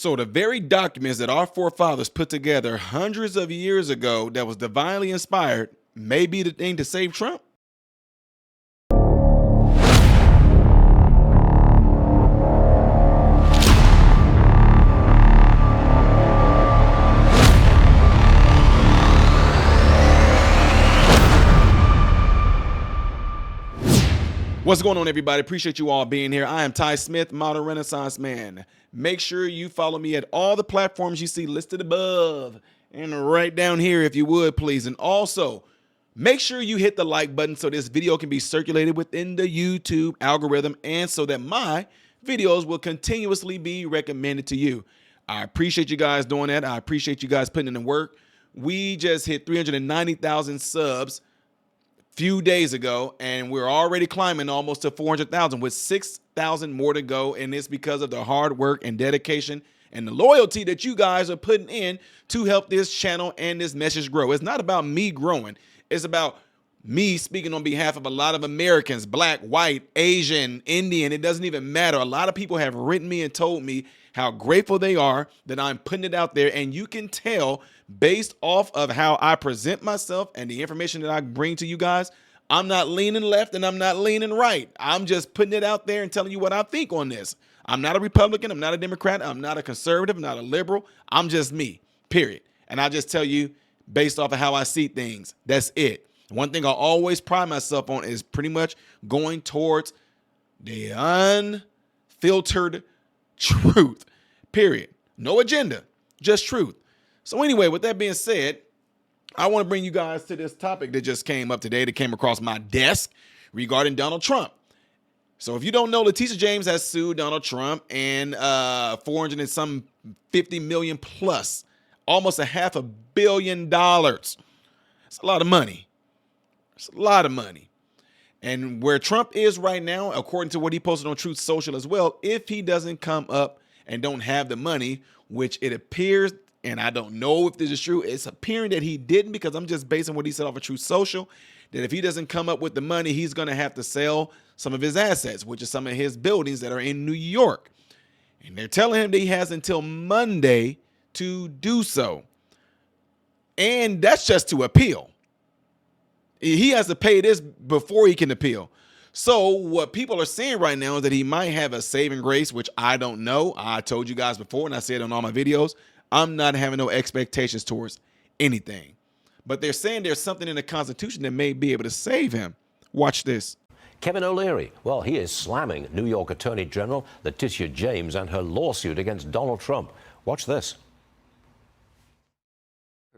So the very documents that our forefathers put together hundreds of years ago that was divinely inspired may be the thing to save Trump? What's going on, everybody? Appreciate you all being here. I am Ty Smith, Modern Renaissance Man. Make sure you follow me at all the platforms you see listed above and right down here, if you would, please. And also, make sure you hit the like button so this video can be circulated within the YouTube algorithm and so that my videos will continuously be recommended to you. I appreciate you guys doing that. I appreciate you guys putting in the work. We just hit 390,000 subs few days ago, and we're already climbing almost to 400,000 with 6,000 more to go. And it's because of the hard work and dedication and the loyalty that you guys are putting in to help this channel and this message grow. It's not about me growing. It's about me speaking on behalf of a lot of Americans, black, white, Asian, Indian. It doesn't even matter. A lot of people have written me and told me how grateful they are that I'm putting it out there. And you can tell based off of how I present myself and the information that I bring to you guys, I'm not leaning left and I'm not leaning right. I'm just putting it out there and telling you what I think on this. I'm not a Republican. I'm not a Democrat. I'm not a conservative. I'm not a liberal. I'm just me, period. And I just tell you based off of how I see things. That's it. One thing I always pride myself on is pretty much going towards the unfiltered truth, period. No agenda, just truth. So anyway, with that being said, I want to bring you guys to this topic that just came up today, that came across my desk regarding Donald Trump. So if you don't know, Letitia James has sued Donald Trump and 400 and some 50 million plus, almost $500 million. It's a lot of money. It's a lot of money. And where Trump is right now, according to what he posted on Truth Social as well, if he doesn't come up and don't have the money, which it appears, and I don't know if this is true, it's appearing that he didn't, because I'm just basing what he said off of Truth Social, that if he doesn't come up with the money, he's going to have to sell some of his assets, which is some of his buildings that are in New York. And they're telling him that he has until Monday to do so. And that's just to appeal. He has to pay this before he can appeal. So what people are saying right now is that he might have a saving grace, which I don't know. I told you guys before, and I said on all my videos, I'm not having no expectations towards anything. But they're saying there's something in the Constitution that may be able to save him. Watch this. Kevin O'Leary, well, he is slamming New York Attorney General Letitia James and her lawsuit against Donald Trump. Watch this.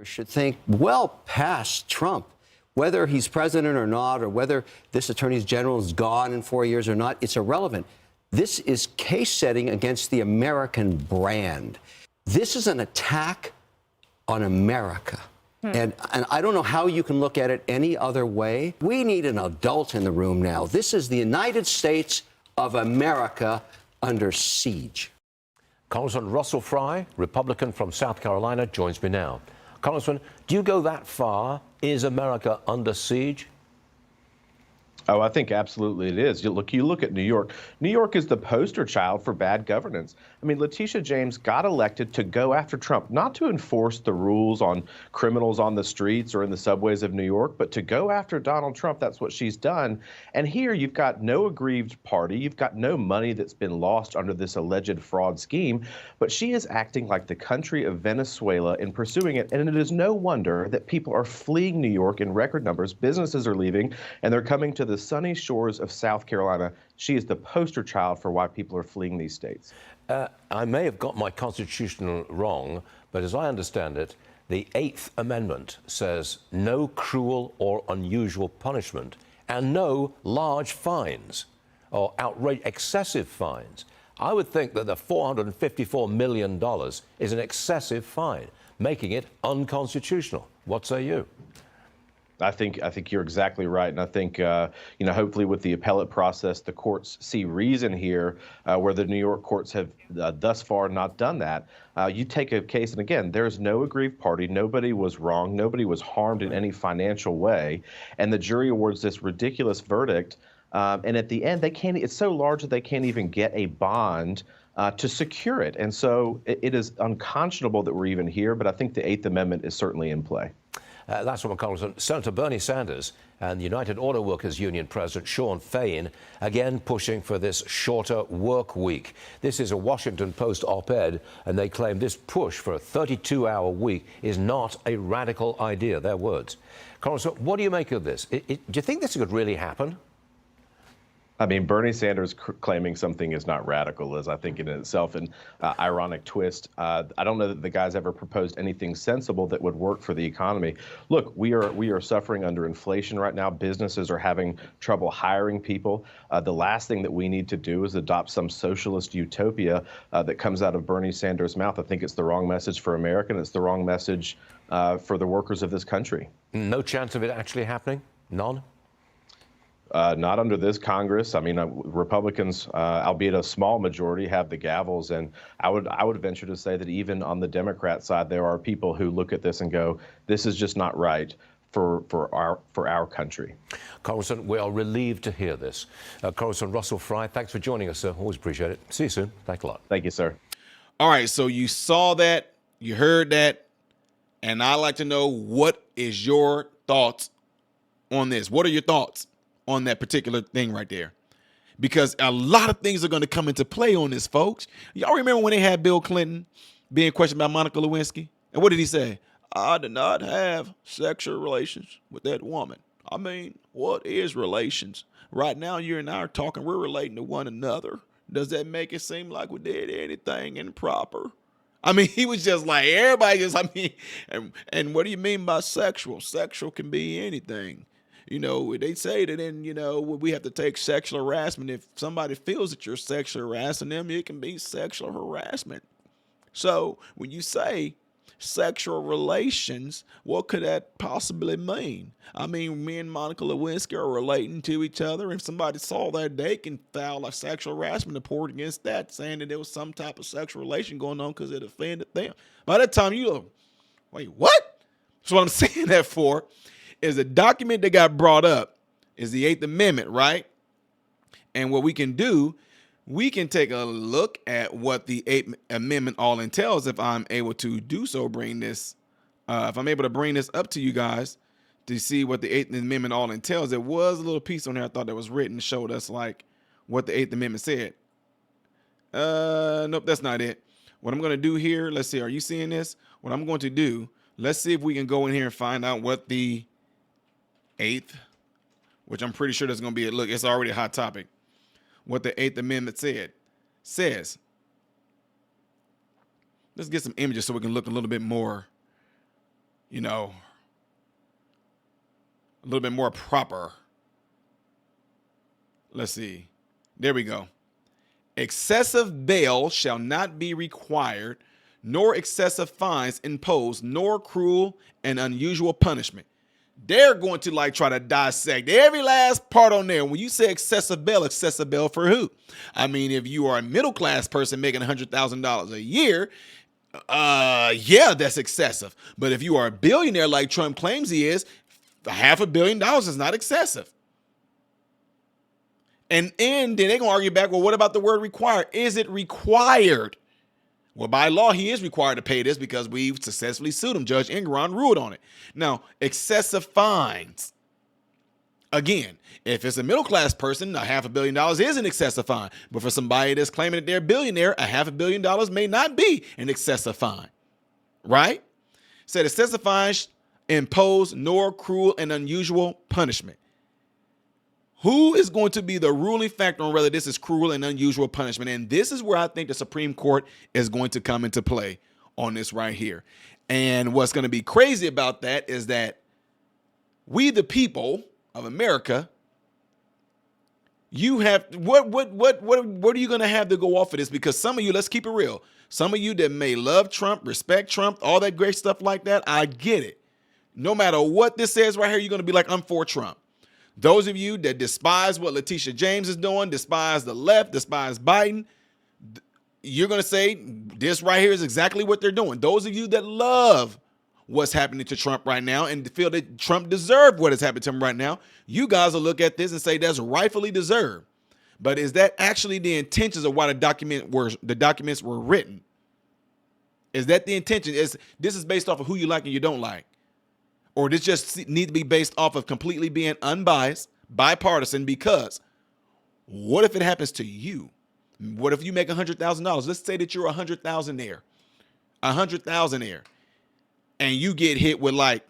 Should think well past Trump. Whether he's president or not, or whether this attorney general is gone in 4 years or not, it's irrelevant. This is case setting against the American brand. This is an attack on America. And I don't know how you can look at it any other way. We need an adult in the room now. This is the United States of America under siege. Congressman Russell Fry, Republican from South Carolina, joins me now. Congressman, do you go that far? Is America under siege? Oh, I think absolutely it is. You look at New York. New York is the poster child for bad governance. I mean, Letitia James got elected to go after Trump, not to enforce the rules on criminals on the streets or in the subways of New York, but to go after Donald Trump. That's what she's done. And here you've got no aggrieved party. You've got no money that's been lost under this alleged fraud scheme. But she is acting like the country of Venezuela in pursuing it. And it is no wonder that people are fleeing New York in record numbers. Businesses are leaving, and they're coming to the sunny shores of South Carolina. She is the poster child for why people are fleeing these states. I may have got my constitution wrong, but as I understand it, the 8th Amendment says no cruel or unusual punishment and no large fines or excessive fines. I would think that the $454 million is an excessive fine, making it unconstitutional. What say you? I think you're exactly right, and I think hopefully with the appellate process, the courts see reason here where the New York courts have thus far not done that. You take a case, and again, there's no aggrieved party. Nobody was wrong. Nobody was harmed in any financial way, and the jury awards this ridiculous verdict. And at the end, they can't. It's so large that they can't even get a bond to secure it. And so it is unconscionable that we're even here, but I think the Eighth Amendment is certainly in play. That's from Congressman. Senator Bernie Sanders and the United Auto Workers Union President Sean Fain again pushing for this shorter work week. This is a Washington Post op-ed, and they claim this push for a 32-hour week is not a radical idea. Their words. Congressman, what do you make of this? Do you think this could really happen? I mean, Bernie Sanders claiming something is not radical is, I think, in itself an ironic twist. I don't know that the guy's ever proposed anything sensible that would work for the economy. Look, we are suffering under inflation right now. Businesses are having trouble hiring people. The last thing that we need to do is adopt some socialist utopia that comes out of Bernie Sanders' mouth. I think it's the wrong message for America, and it's the wrong message for the workers of this country. No chance of it actually happening? None? Not under this Congress. I mean, Republicans, albeit a small majority, have the gavels, and I would venture to say that even on the Democrat side, there are people who look at this and go, "This is just not right for our country." Congressman, we are relieved to hear this. Congressman Russell Fry, thanks for joining us, sir. Always appreciate it. See you soon. Thanks a lot. Thank you, sir. All right, so you saw that, you heard that, and I'd like to know, what is your thoughts on this? What are your thoughts on that particular thing right there? Because a lot of things are going to come into play on this, folks. Y'all remember when they had Bill Clinton being questioned by Monica Lewinsky? And what did he say? "I did not have sexual relations with that woman." I mean, what is relations? Right now, you and I are talking, we're relating to one another. Does that make it seem like we did anything improper? I mean, he was just like, everybody just, I mean, and what do you mean by sexual? Sexual can be anything. You know, they say that then, you know, we have to take sexual harassment. If somebody feels that you're sexually harassing them, it can be sexual harassment. So when you say sexual relations, what could that possibly mean? I mean, me and Monica Lewinsky are relating to each other, and somebody saw that, they can file a sexual harassment report against that, saying that there was some type of sexual relation going on because it offended them. By that time, you go, wait, what? So what I'm saying that for is a document that got brought up is the Eighth Amendment, right? And what we can do, we can take a look at what the Eighth Amendment all entails if I'm able to do so, bring this, if I'm able to bring this up to you guys to see what the Eighth Amendment all entails. There was a little piece on there I thought that was written, showed us like what the Eighth Amendment said. Nope, that's not it. What I'm going to do here, let's see, are you seeing this? What I'm going to do, let's see if we can go in here and find out what the Eighth, which I'm pretty sure there's going to be a look. It's already a hot topic. What the Eighth Amendment says. Let's get some images so we can look a little bit more, you know, a little bit more proper. Let's see. There we go. Excessive bail shall not be required, nor excessive fines imposed, nor cruel and unusual punishment. They're going to like try to dissect every last part on there. When you say excessive bail for who? I mean, if you are a middle class person making $100,000 a year, yeah, that's excessive. But if you are a billionaire like Trump claims he is, $500 million is not excessive. And then they're going to argue back, well, what about the word required? Is it required? Well, by law, he is required to pay this because we've successfully sued him. Judge Engoron ruled on it. Now, excessive fines. Again, if it's a middle-class person, $500 million is an excessive fine. But for somebody that's claiming that they're a billionaire, $500 million may not be an excessive fine. Right? Said excessive fines impose nor cruel and unusual punishment. Who is going to be the ruling factor on whether this is cruel and unusual punishment? And this is where I think the Supreme Court is going to come into play on this right here. And what's going to be crazy about that is that we, the people of America, you have what are you going to have to go off of this? Because some of you, let's keep it real, some of you that may love Trump, respect Trump, all that great stuff like that, I get it. No matter what this says right here, you're going to be like, I'm for Trump. Those of you that despise what Letitia James is doing, despise the left, despise Biden, you're going to say this right here is exactly what they're doing. Those of you that love what's happening to Trump right now and feel that Trump deserved what has happened to him right now, you guys will look at this and say that's rightfully deserved. But is that actually the intentions of why the documents were written? Is that the intention? This is based off of who you like and you don't like? Or this just need to be based off of completely being unbiased, bipartisan? Because what if it happens to you? What if you make $100,000? Let's say that you're a $100,000 and you get hit with like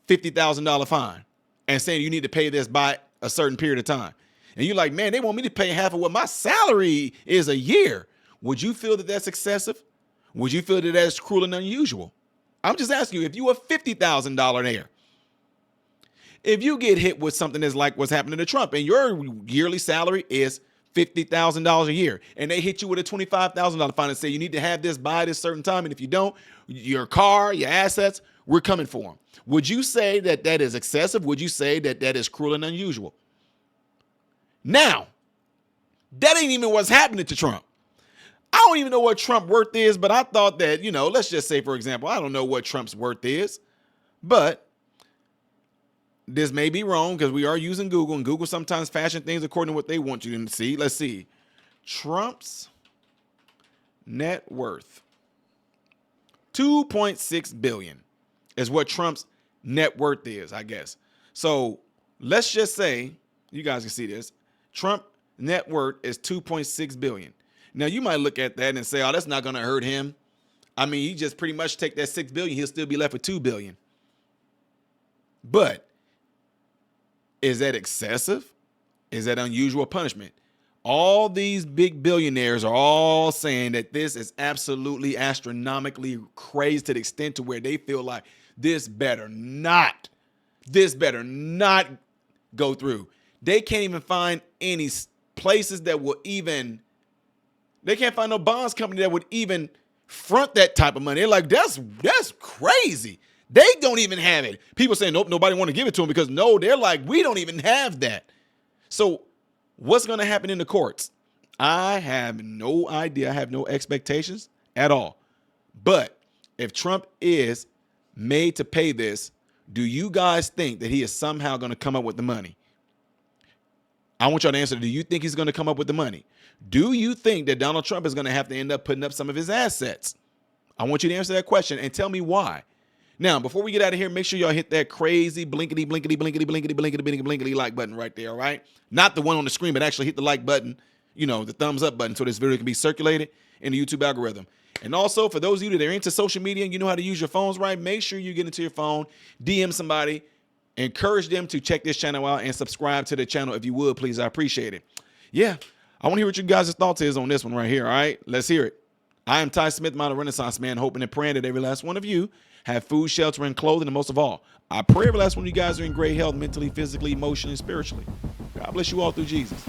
$50,000 fine and saying you need to pay this by a certain period of time. And you're like, man, they want me to pay half of what my salary is a year. Would you feel that that's excessive? Would you feel that that's cruel and unusual? I'm just asking you, if you a $50,000 heir, if you get hit with something that's like what's happening to Trump and your yearly salary is $50,000 a year, and they hit you with a $25,000 fine and say you need to have this by this certain time, and if you don't, your car, your assets, we're coming for them. Would you say that that is excessive? Would you say that that is cruel and unusual? Now, that ain't even what's happening to Trump. I don't even know what Trump's worth is, but I thought that, let's just say, for example, I don't know what Trump's worth is, but this may be wrong because we are using Google, and Google sometimes fashion things according to what they want you to see. Let's see. Trump's net worth. $2.6 billion is what Trump's net worth is, I guess. So let's just say, you guys can see this, Trump net worth is $2.6 billion. Now you might look at that and say, oh, that's not going to hurt him. I mean, he just pretty much take that $6 billion, he'll still be left with $2 billion. But is that excessive? Is that unusual punishment? All these big billionaires are all saying that this is absolutely astronomically crazy to the extent to where they feel like this better not go through. They can't even find any places that will even, they can't find no bonds company that would even front that type of money. They're like, that's crazy. They don't even have it. People saying, nope, nobody want to give it to them because no, they're like, we don't even have that. So what's going to happen in the courts? I have no idea. I have no expectations at all. But if Trump is made to pay this, do you guys think that he is somehow going to come up with the money? I want y'all to answer. Do you think he's going to come up with the money? Do you think that Donald Trump is going to have to end up putting up some of his assets? I want you to answer that question and tell me why. Now, before we get out of here, make sure y'all hit that crazy blinkety, blinkety, blinkety, blinkety, blinkety, blinkety, blinkety like button right there, all right? Not the one on the screen, but actually hit the like button, the thumbs up button so this video can be circulated in the YouTube algorithm. And also, for those of you that are into social media and you know how to use your phones right, make sure you get into your phone, DM somebody, encourage them to check this channel out and subscribe to the channel if you would, please. I appreciate it. Yeah, I want to hear what you guys' thoughts is on this one right here, all right? Let's hear it. I am Ty Smith, model Renaissance man, hoping and praying that every last one of you have food, shelter, and clothing, and most of all, I pray every last one of you guys are in great health, mentally, physically, emotionally, spiritually. God bless you all through Jesus.